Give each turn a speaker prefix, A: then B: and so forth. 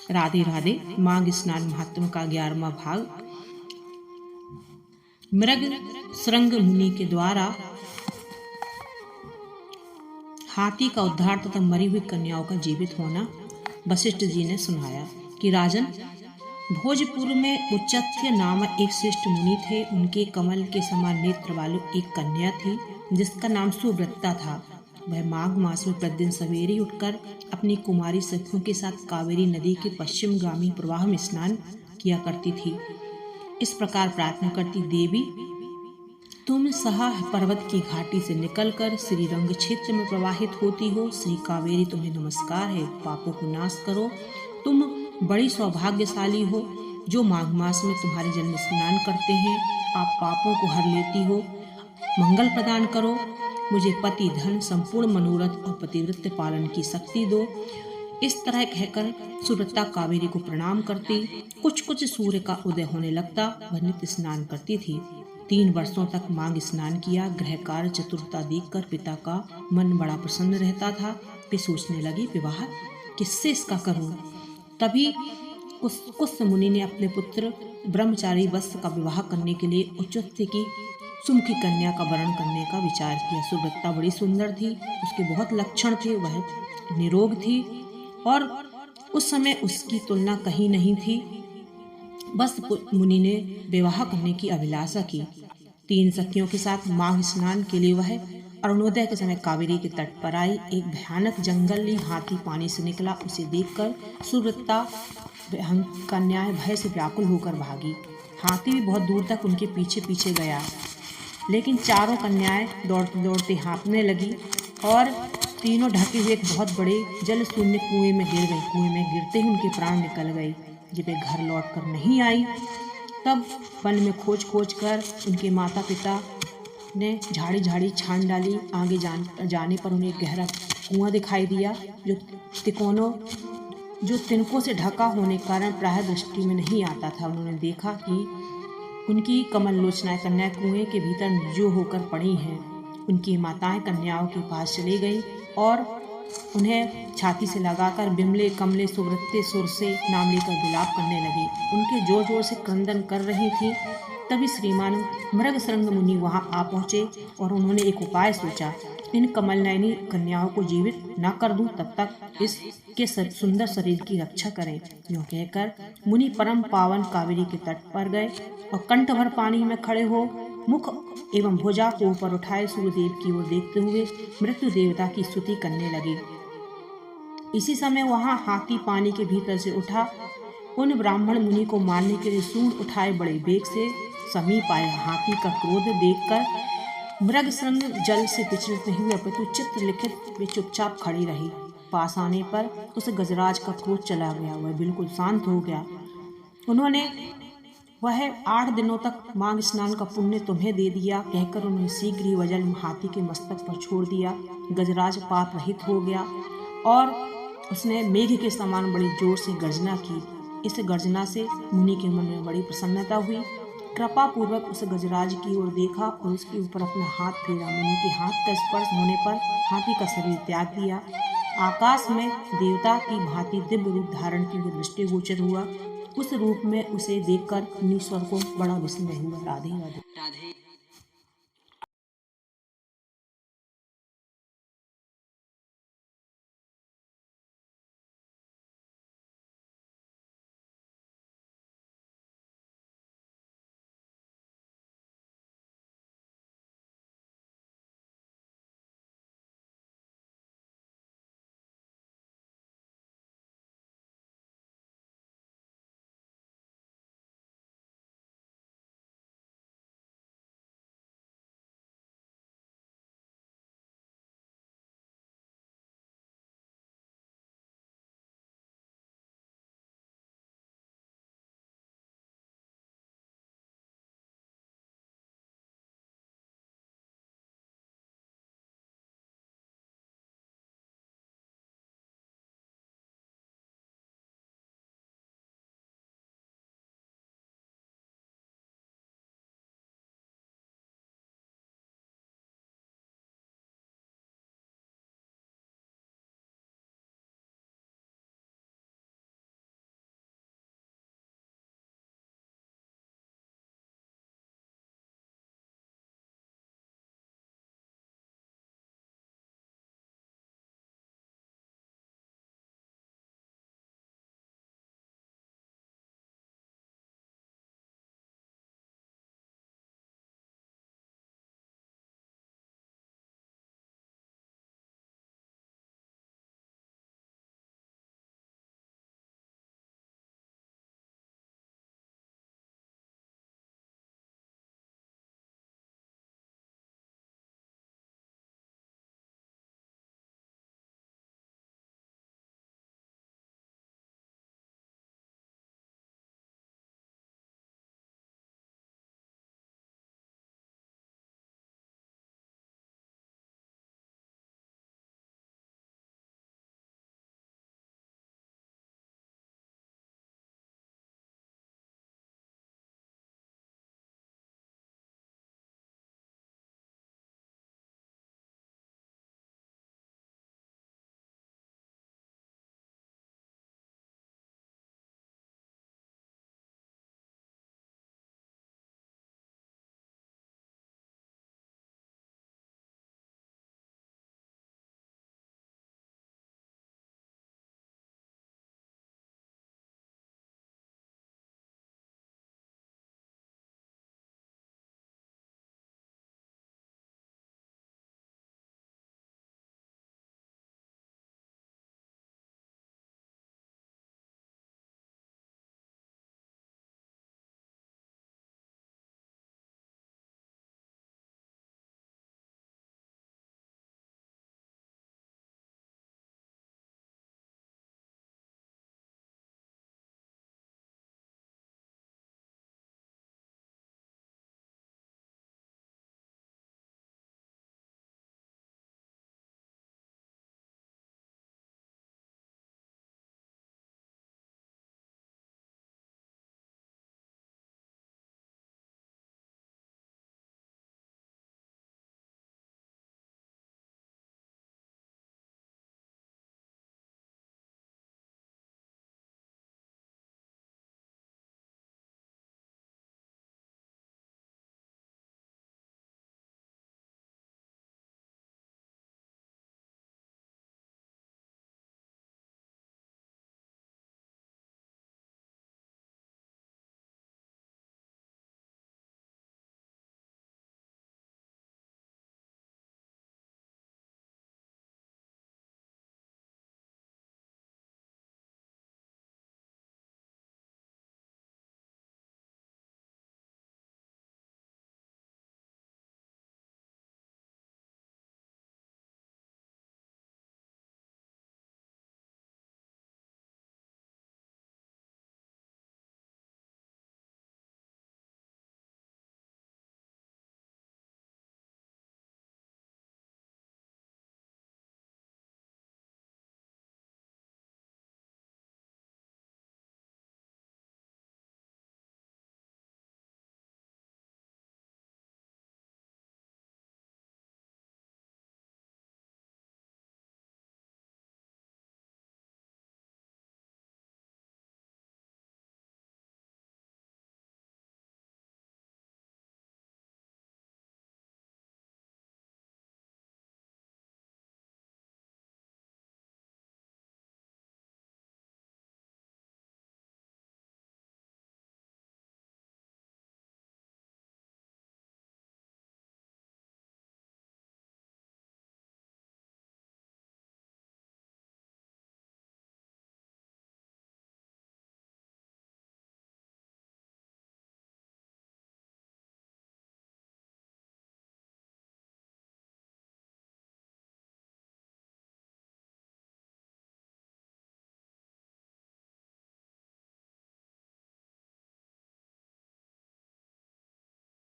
A: राधे राधे। माघ स्नान महात्म का 11वां भाग। मृग श्रृंग मुनि के द्वारा हाथी का उद्धार तथा मरी हुई कन्याओं का जीवित होना। वशिष्ठ जी ने सुनाया कि राजन, भोजपुर में उच्चथ्य नामक एक श्रेष्ठ मुनि थे। उनके कमल के समान नेत्र वाली एक कन्या थी जिसका नाम सुव्रता था। वह माघ मास में प्रतिदिन सवेरे उठकर अपनी कुमारी सखियों के साथ कावेरी नदी के पश्चिमगामी प्रवाह में स्नान किया करती थी। इस प्रकार प्रार्थना करती, देवी तुम सहा पर्वत की घाटी से निकलकर श्रीरंग क्षेत्र में प्रवाहित होती हो। श्री कावेरी तुम्हें नमस्कार है, पापों को नाश करो। तुम बड़ी सौभाग्यशाली हो जो माघ मास में तुम्हारे जल में स्नान करते हैं। आप पापों को हर लेती हो, मंगल प्रदान करो। मुझे पति, धन, संपूर्ण मनोरथ और पतिव्रत पालन की शक्ति दो। इस तरह कहकर सुव्रता कावेरी को प्रणाम करती। कुछ सूर्य का उदय होने लगता। वह नित्य स्नान करती थी। 3 वर्षों तक माघ स्नान किया। गृह कार्य चतुरता देखकर पिता का मन बड़ा प्रसन्न रहता था। वे सोचने लगी, विवाह किससे इसका करूं। तभी कुश मुनि ने अपने पुत्र ब्रह्मचारी वत्स का विवाह करने के लिए उच्चथ्य की सुमुखी कन्या का वरण करने का विचार किया। सुव्रता बड़ी सुंदर थी, उसके बहुत लक्षण थे, वह निरोग थी और उस समय उसकी तुलना कहीं नहीं थी। बस मुनि ने विवाह करने की अभिलाषा की। 3 सखियों के साथ माघ स्नान के लिए वह अरुणोदय के समय कावेरी के तट पर आई। एक भयानक जंगली हाथी पानी से निकला। उसे देखकर सुव्रता कन्याएं भय से व्याकुल होकर भागी। हाथी भी बहुत दूर तक उनके पीछे पीछे गया, लेकिन चारों कन्याएं दौड़ते दौड़ते हाँफने लगी और तीनों ढके हुए एक बहुत बड़े जल शून्य कुएं में गिर गई। कुएं में गिरते ही उनके प्राण निकल गए। जब वे घर लौट कर नहीं आई तब वन में खोज कर उनके माता पिता ने झाड़ी झाड़ी छान डाली। आगे जाने पर उन्हें गहरा कुआं दिखाई दिया जो तिनकों से ढका होने के कारण प्राय दृष्टि में नहीं आता था। उन्होंने देखा कि उनकी कमल लोचनाएं कन्या कुएं के भीतर निर्जीव होकर पड़ी हैं। उनकी माताएं कन्याओं के पास चली गई और उन्हें छाती से लगाकर बिमले कमले सुव्रते सुर से नाम लेकर विलाप करने लगी। उनके जोर जोर से क्रंदन कर रही थी। तभी श्रीमान मृग श्रृंग मुनि वहां आ पहुंचे और उन्होंने एक उपाय सोचा। इन कमल नयनी कन्याओं को जीवित न कर दूं तब तक इसके सुंदर शरीर की रक्षा करें। यूं कहकर मुनि परम पावन कावेरी के तट पर गए और कंठ भर पानी में खड़े हो मुख एवं भुजा को ऊपर उठाए सूर्यदेव की ओर देखते हुए मृत्यु देवता की स्तुति करने लगे। इसी समय वहां हाथी पानी के भीतर से उठा। उन ब्राह्मण मुनि को मारने के लिए सूंड उठाए बड़े वेग से समीप आया। हाथी का क्रोध देखकर मृग श्रृंग जल से विचलित नहीं हुए, अपितु चित्र लिखित वे चुपचाप खड़ी रही। पास आने पर उस गजराज का क्रोध चला गया। वह बिल्कुल शांत हो गया। वह 8 दिनों तक माघ स्नान का पुण्य तुम्हें दे दिया कहकर उन्होंने शीघ्र ही वजल हाथी के मस्तक पर छोड़ दिया। गजराज पाप रहित हो गया और उसने मेघ के समान बड़ी जोर से गर्जना की। इस गर्जना से मुनि के मन में बड़ी प्रसन्नता हुई। कृपा पूर्वक उस गजराज की ओर देखा और उसके ऊपर अपना हाथ फेरा। मुनि के हाथ का स्पर्श होने पर हाथी का शरीर त्याग दिया। आकाश में देवता की भांति दिव्य रूप धारण की हुई दृष्टिगोचर हुआ। उस रूप में उसे देखकर मुनीश्वर को बड़ा विस्मय हुआ। राधे राधे।